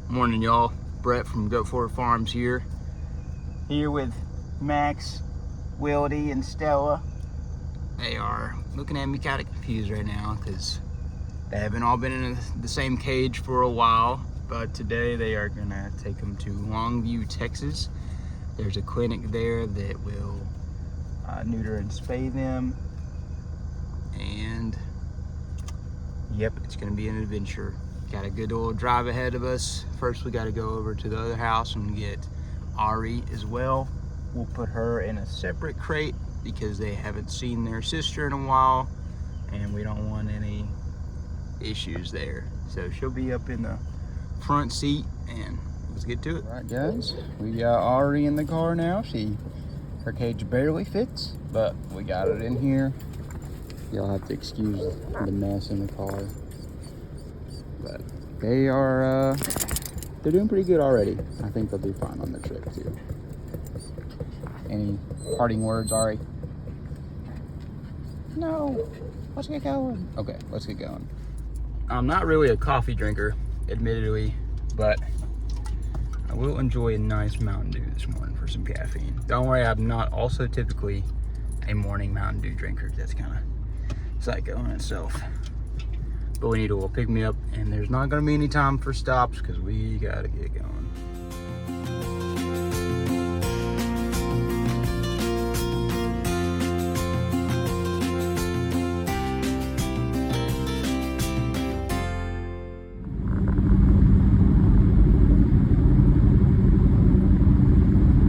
Morning, y'all. Brett from Goat Forward Farms here with Max, Wildy, and Stella. They are looking at me kind of confused right now because they haven't all been in the same cage for a while, but today they are gonna take them to Longview, Texas. There's a clinic there that will neuter and spay them, and yep, it's gonna be an adventure. Got a good old drive ahead of us. First, we got to go over to the other house and get Ari as well. We'll put her in a separate crate because they haven't seen their sister in a while, and we don't want any issues there. So she'll be up in the front seat, and let's get to it. All right, guys, we got Ari in the car now. Her cage barely fits, but we got it in here. Y'all have to excuse the mess in the car. But they are, they're doing pretty good already. I think they'll do fine on the trip too. Any parting words, Ari? No, let's get going. Okay, let's get going. I'm not really a coffee drinker, admittedly, but I will enjoy a nice Mountain Dew this morning for some caffeine. Don't worry, I'm not also typically a morning Mountain Dew drinker. That's kind of psycho in itself. But we need a little pick me up, and there's not gonna be any time for stops because we gotta get going.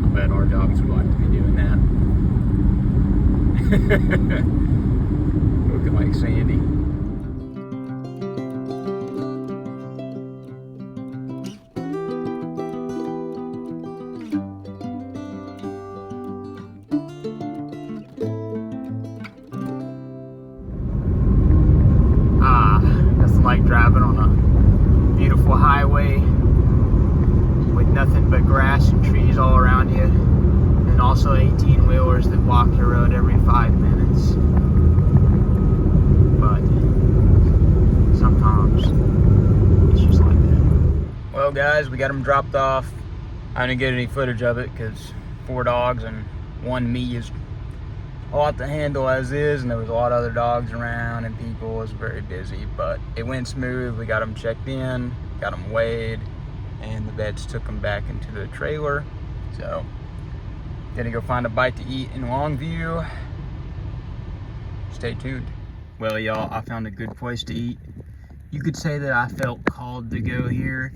I bet our dogs would like to be doing that. Looking like Sandy. Like driving on a beautiful highway with nothing but grass and trees all around you, and also 18-wheelers that block your road every 5 minutes. But sometimes it's just like that. Well, guys, we got them dropped off. I didn't get any footage of it because 4 dogs and 1 me is a lot to handle as is, and there was a lot of other dogs around and people. It was very busy, but it went smooth. We got them checked in, got them weighed, and the vets took them back into the trailer. So gonna go find a bite to eat in Longview. Stay tuned. Well, y'all, I found a good place to eat. You could say that I felt called to go here.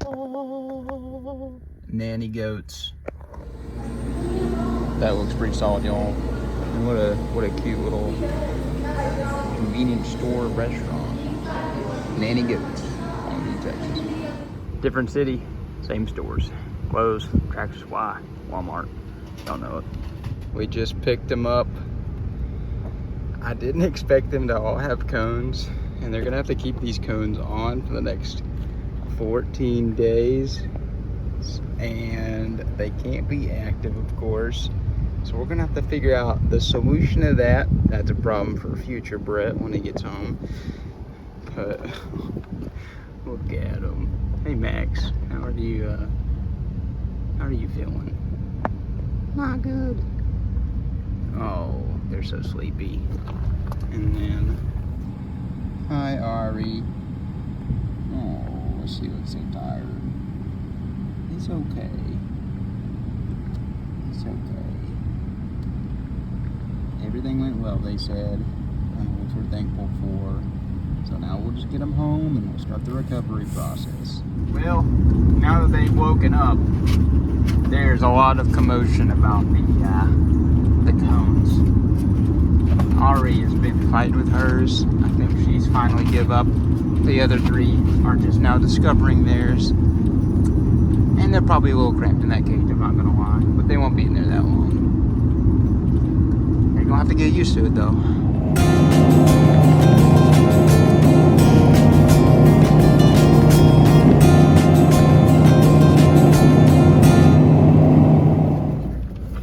Oh, nanny goats. That looks pretty solid, y'all. And what a cute little convenience store restaurant. Nanny Goats, Longview, Texas. Different city, same stores. Lowe's, Tractor Supply, Walmart. Don't know it. We just picked them up. I didn't expect them to all have cones, and they're gonna have to keep these cones on for the next 14 days. And they can't be active, of course. So we're gonna have to figure out the solution to that. That's a problem for future Brett when he gets home. But look at him. Hey Max, how are you feeling? Not good. Oh, they're so sleepy. And then, hi Ari. Oh, she looks so tired. It's okay. It's okay. Everything went well, they said, which we're thankful for. So now we'll just get them home and we'll start the recovery process. Well, now that they've woken up, there's a lot of commotion about the cones. Ari has been fighting with hers. I think she's finally give up. The other 3 are just now discovering theirs. And they're probably a little cramped in that cage, I'm not gonna lie. But they won't be in there that long. They're gonna have to get used to it though.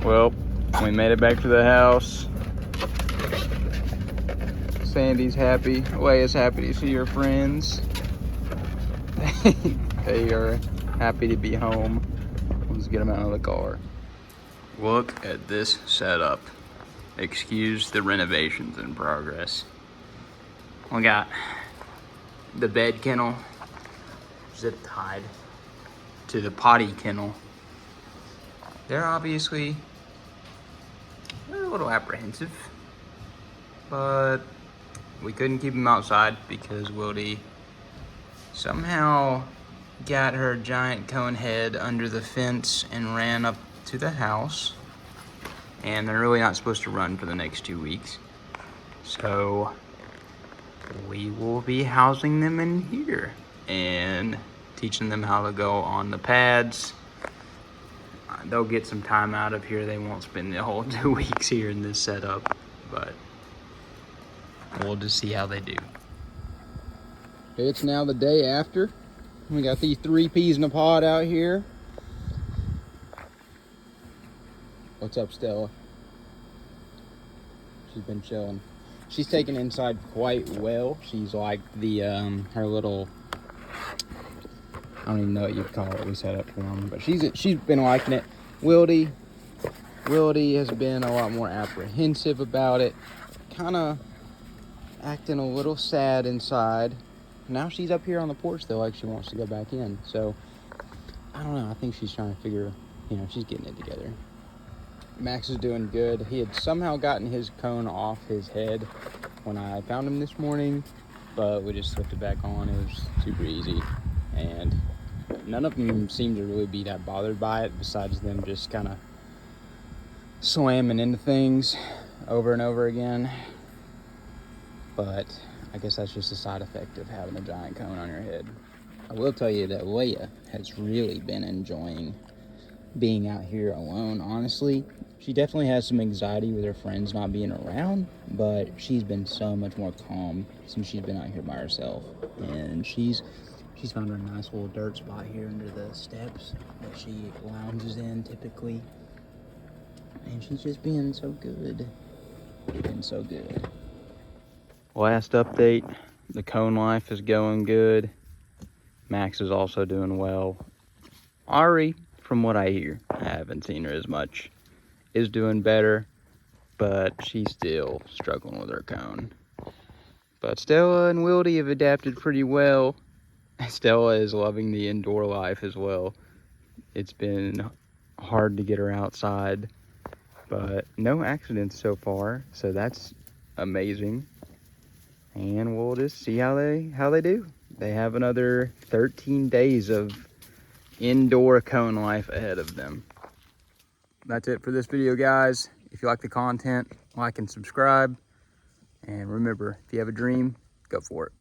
Well, we made it back to the house. Sandy's happy. Leia's happy to see her friends. They are happy to be home. Let's get them out of the car. Look at this setup. Excuse the renovations in progress. We got the bed kennel zip tied to the potty kennel. They're obviously a little apprehensive, but we couldn't keep them outside because Wildy somehow got her giant cone head under the fence and ran up to the house. And they're really not supposed to run for the next 2 weeks. So we will be housing them in here and teaching them how to go on the pads. They'll get some time out of here. They won't spend the whole 2 weeks here in this setup, but we'll just see how they do. It's now the day after. We got these 3 peas in a pod out here. What's up, Stella? She's been chilling. She's taken inside quite well. She's like the her little, I don't even know what you'd call it we set up for them, but she's been liking it. Wildy has been a lot more apprehensive about it, kind of acting a little sad inside. Now she's up here on the porch though, like she wants to go back in. So I don't know, I think she's trying to figure, she's getting it together. Max is doing good. He had somehow gotten his cone off his head when I found him this morning, but we just slipped it back on. It was super easy, and none of them seem to really be that bothered by it, besides them just kind of slamming into things over and over again. But I guess that's just a side effect of having a giant cone on your head. I will tell you that Leia has really been enjoying being out here alone, honestly. She definitely has some anxiety with her friends not being around, but she's been so much more calm since she's been out here by herself. And she's found her a nice little dirt spot here under the steps that she lounges in typically. And she's just being so good. Been so good. Last update, the cone life is going good. Max is also doing well. Ari, from what I hear, I haven't seen her as much, is doing better, but she's still struggling with her cone. But Stella and Wildy have adapted pretty well. Stella is loving the indoor life as well. It's been hard to get her outside, but no accidents so far, so that's amazing. And we'll just see how they do. They have another 13 days of indoor cone life ahead of them. That's it for this video, guys. If you like the content, like and subscribe. And remember, if you have a dream, go for it.